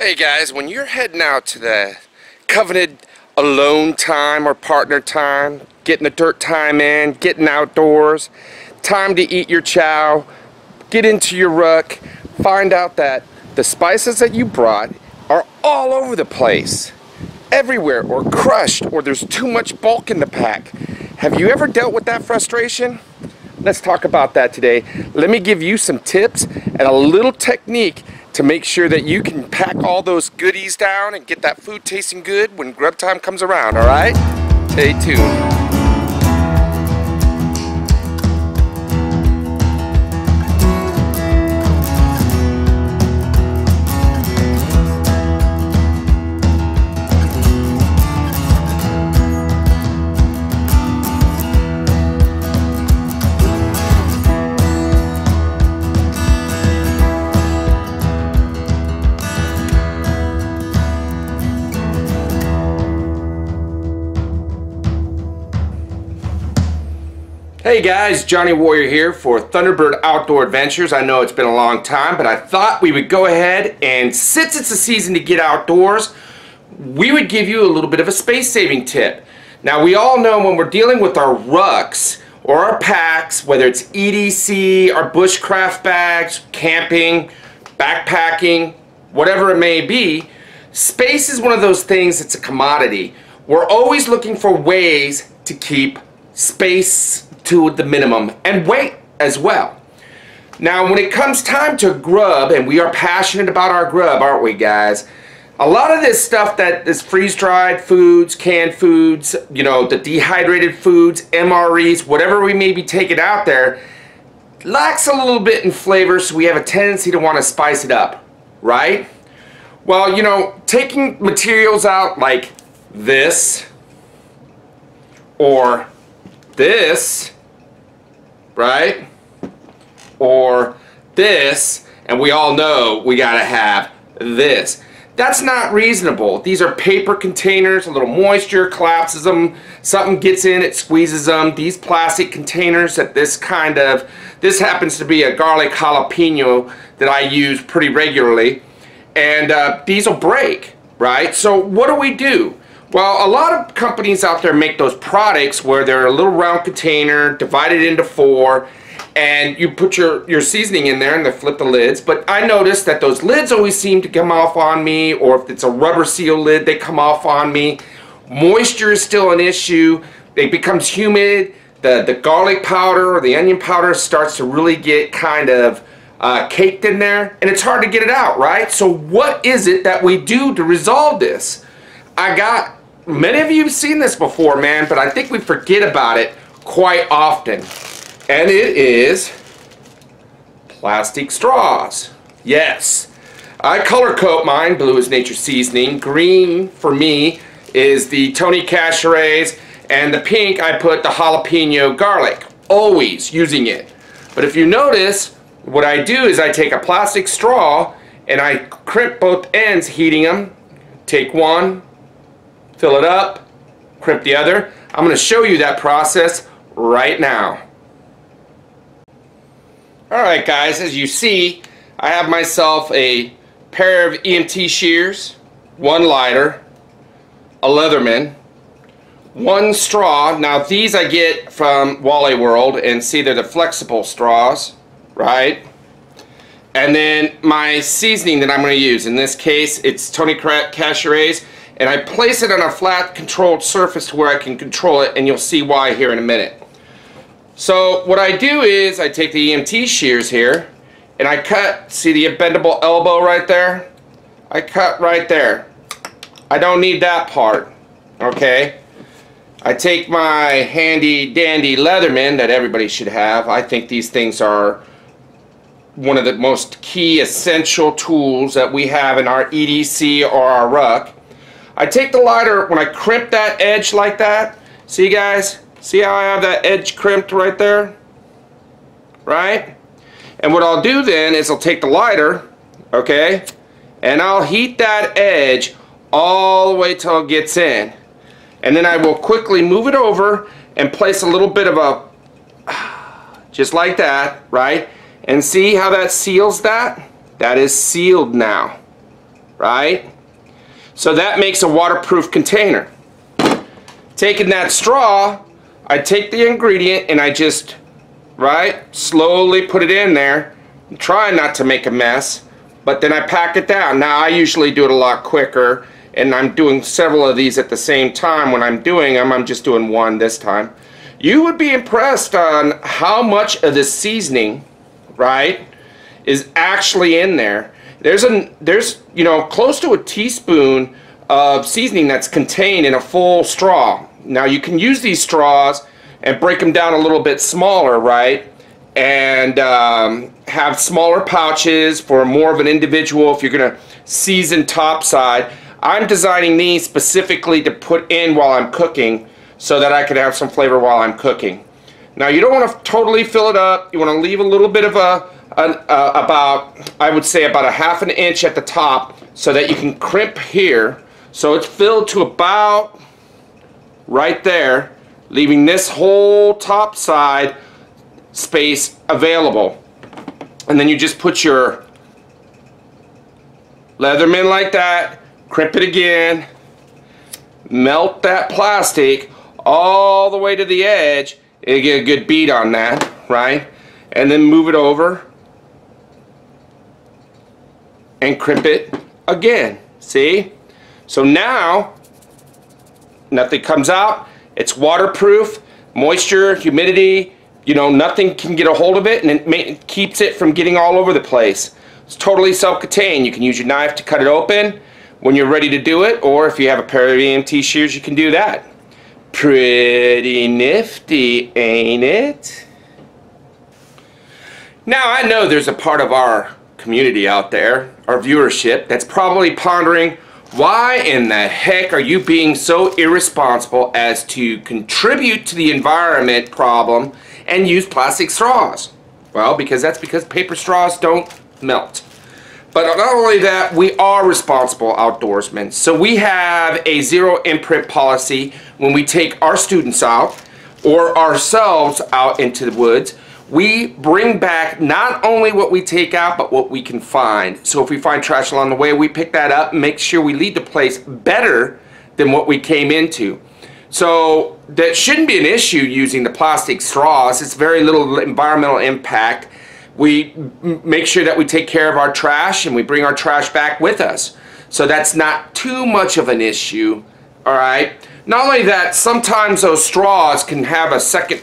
Hey guys, when you're heading out to the coveted alone time or partner time, getting the dirt time in, getting outdoors, time to eat your chow, get into your ruck, find out that the spices that you brought are all over the place, everywhere, or crushed, or there's too much bulk in the pack. Have you ever dealt with that frustration? Let's talk about that today. Let me give you some tips and a little technique to make sure that you can pack all those goodies down and get that food tasting good when grub time comes around, all right? Stay tuned. Hey guys, Johnny Warrior here for Thunderbird Outdoor Adventures. I know it's been a long time, but I thought we would go ahead and, since it's the season to get outdoors, we would give you a little bit of a space-saving tip. Now, we all know when we're dealing with our rucks or our packs, whether it's EDC, our bushcraft bags, camping, backpacking, whatever it may be, space is one of those things that's a commodity. We're always looking for ways to keep space to the minimum and weight as well. Now when it comes time to grub, and we are passionate about our grub, aren't we guys? A lot of this stuff that is freeze-dried foods, canned foods, you know, the dehydrated foods, MREs, whatever we may be taking out there, lacks a little bit in flavor, so we have a tendency to want to spice it up, right? Well, you know, taking materials out like this or this, right? Or this, and we all know we gotta have this. That's not reasonable. These are paper containers, a little moisture collapses them, something gets in, it squeezes them. These plastic containers that this happens to be a garlic jalapeno that I use pretty regularly, and these will break, right? So what do? Well, a lot of companies out there make those products where they're a little round container divided into 4, and you put your seasoning in there and they flip the lids. But I noticed that those lids always seem to come off on me, or if it's a rubber seal lid, they come off on me. Moisture is still an issue. It becomes humid. The garlic powder or the onion powder starts to really get kind of caked in there, and it's hard to get it out, right? So what is it that we do to resolve this? Many of you have seen this before, man, but I think we forget about it quite often. And it is plastic straws. Yes. I color coat mine. Blue is nature seasoning. Green, for me, is the Tony Chachere's. And the pink, I put the jalapeno garlic. Always using it. But if you notice, what I do is I take a plastic straw and I crimp both ends, heating them. Take one, fill it up, crimp the other. I'm going to show you that process right now. Alright guys, as you see, I have myself a pair of EMT shears, one lighter, a Leatherman, one straw. Now these I get from Wally World, and see they're the flexible straws, right? And then my seasoning that I'm going to use. In this case, it's Tony Chachere's. And I place it on a flat controlled surface to where I can control it, and you'll see why here in a minute. So what I do is I take the EMT shears here and I cut, see the bendable elbow right there? I cut right there. I don't need that part, okay? I take my handy dandy Leatherman that everybody should have. I think these things are one of the most key essential tools that we have in our EDC or our ruck. I take the lighter, when I crimp that edge like that, see guys, see how I have that edge crimped right there, right? And what I'll do then is I'll take the lighter, okay, and I'll heat that edge all the way till it gets in. And then I will quickly move it over and place a little bit of a, just like that, right? And see how that seals that? That is sealed now. right? So that makes a waterproof container. Taking that straw, I take the ingredient and I just, right, slowly put it in there. I'm trying not to make a mess, but then I pack it down. Now I usually do it a lot quicker, and I'm doing several of these at the same time. When I'm doing them, I'm just doing one this time. You would be impressed on how much of this seasoning, right, is actually in there. There's you know, close to a teaspoon of seasoning that's contained in a full straw. Now you can use these straws and break them down a little bit smaller, right? And have smaller pouches for more of an individual if you're gonna season topside. I'm designing these specifically to put in while I'm cooking so that I can have some flavor while I'm cooking. Now you don't want to totally fill it up. You want to leave a little bit of about, I would say about a ½ an inch at the top so that you can crimp here. So it's filled to about right there, leaving this whole top side space available. And then you just put your Leatherman like that, crimp it again, melt that plastic all the way to the edge and get a good bead on that, right? And then move it over and crimp it again. See? So now nothing comes out. It's waterproof, moisture, humidity, you know, nothing can get a hold of it, and it keeps it from getting all over the place. It's totally self-contained. You can use your knife to cut it open when you're ready to do it, or if you have a pair of EMT shears, you can do that. Pretty nifty, ain't it? Now I know there's a part of our community out there, our viewership, that's probably pondering, why in the heck are you being so irresponsible as to contribute to the environment problem and use plastic straws? Well, because paper straws don't melt. But not only that, we are responsible outdoorsmen. So we have a zero imprint policy when we take our students out or ourselves out into the woods. We bring back not only what we take out, but what we can find. So if we find trash along the way, we pick that up and make sure we leave the place better than what we came into. So that shouldn't be an issue using the plastic straws. It's very little environmental impact. We make sure that we take care of our trash and we bring our trash back with us. So that's not too much of an issue, all right? Not only that, sometimes those straws can have a second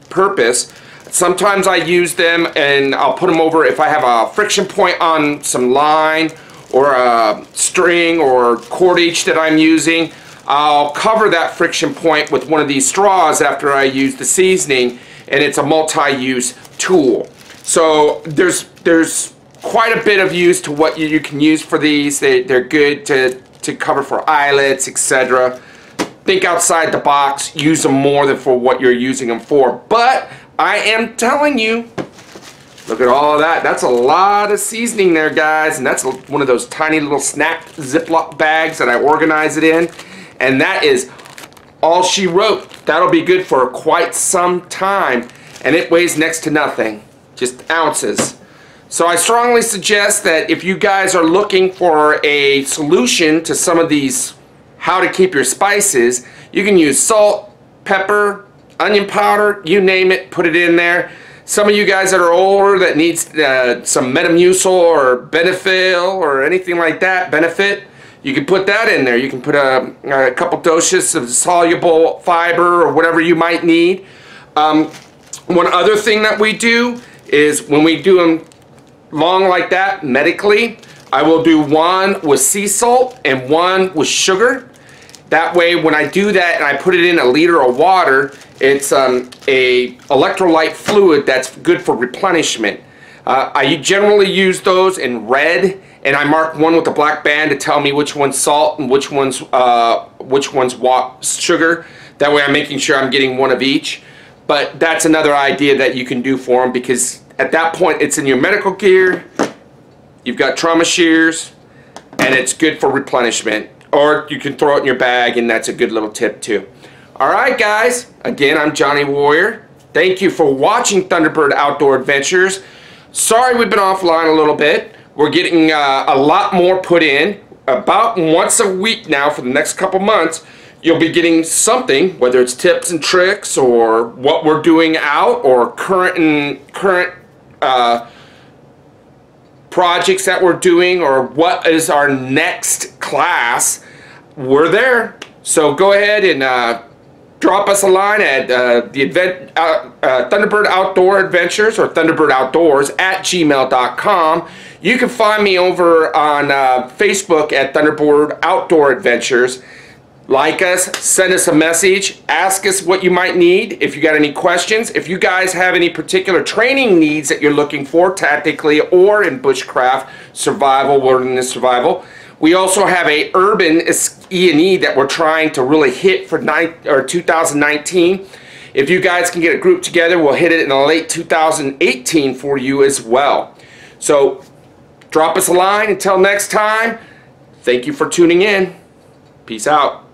purpose. Sometimes I use them and I'll put them over if I have a friction point on some line or a string or cordage that I'm using. I'll cover that friction point with one of these straws after I use the seasoning, and it's a multi-use tool. So there's quite a bit of use to what you can use for these. They're good to cover for eyelets, etc. Think outside the box, use them more than for what you're using them for. But I am telling you, look at all of that. That's a lot of seasoning there, guys. And that's one of those tiny little snap Ziploc bags that I organize it in. And that is all she wrote. That'll be good for quite some time. And it weighs next to nothing, just ounces. So I strongly suggest that if you guys are looking for a solution to some of these how to keep your spices, you can use salt, pepper, onion powder, you name it, put it in there. Some of you guys that are older that needs some Metamucil or Benefil or anything like that, Benefit, you can put that in there. You can put a couple doses of soluble fiber or whatever you might need. One other thing that we do is when we do them long like that, medically, I will do one with sea salt and one with sugar. That way when I do that and I put it in a liter of water, it's a electrolyte fluid that's good for replenishment. I generally use those in red, and I mark one with a black band to tell me which one's salt and which one's sugar. That way I'm making sure I'm getting one of each. But that's another idea that you can do for them, because at that point it's in your medical gear, you've got trauma shears, and it's good for replenishment. Or you can throw it in your bag, and that's a good little tip too. Alright guys, again, I'm Johnny Warrior. Thank you for watching Thunderbird Outdoor Adventures. Sorry we've been offline a little bit. We're getting a lot more put in. About once a week now for the next couple months, you'll be getting something, whether it's tips and tricks or what we're doing out or current projects that we're doing or what is our next class. We're there. So go ahead and drop us a line at Thunderbird Outdoor Adventures or Thunderbird Outdoors at gmail.com. You can find me over on Facebook at Thunderbird Outdoor Adventures. Like us, send us a message, ask us what you might need if you got any questions. If you guys have any particular training needs that you're looking for tactically or in bushcraft survival, wilderness survival. We also have a urban E&E that we're trying to really hit for 2019. If you guys can get a group together, we'll hit it in the late 2018 for you as well. So drop us a line. Until next time, thank you for tuning in. Peace out.